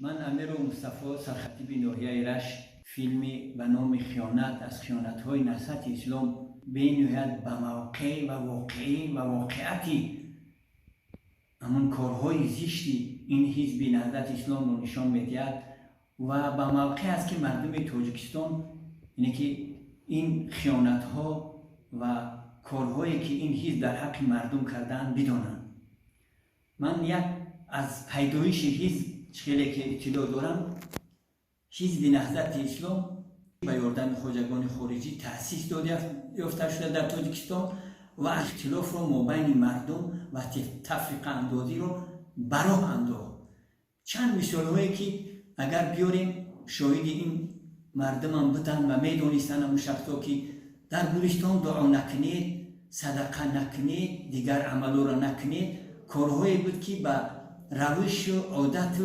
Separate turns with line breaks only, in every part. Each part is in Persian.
من امیر مصطفی سرخطیب ناحیه رشت فیلمی به نام خیانت از خیانت‌های نهضت اسلام به نهایت به موقع و واقعی و واقعیتی همون کارهای زشتی این حزب نهضت اسلام رو نشان می‌دهد و به موقع است که مردم تاجیکستان اینه که این خیانت‌ها و کارهایی که این حزب در حق مردم کردن بدانند. من یک از پیدایش حزب چخیلی که اطلاع دارم، حزب نهضت اسلام با یاردن خواجگان خارجی تأسیس یافته شده در تاجیکستان و اختلاف رو مابین مردم و تفریق اندازی رو براه انداخت. چند مثال هایی که اگر بیاریم شاهد این مردم هم بودن و میدونستن همون شخصا که در گلستان دعا نکنید، صدقه نکنید، دیگر عملو را نکنید، کارهایی بود که به روش و عادت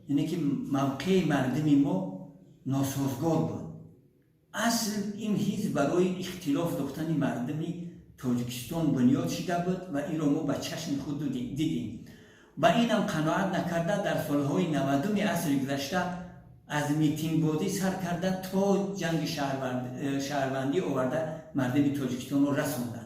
یعنی که موقع مردم ما ناسازگار بود. اصل این حزب برای اختلاف داشتن مردمی تاجیکستان بنیاد شده بود و این را ما به چشم خود دیدیم. با این هم قناعت نکرده در سالهای 90 عصر گذشته از میتینگ بازی سر کرده تا جنگ شهروندی آورده مردم تاجیکستان رو رسانده.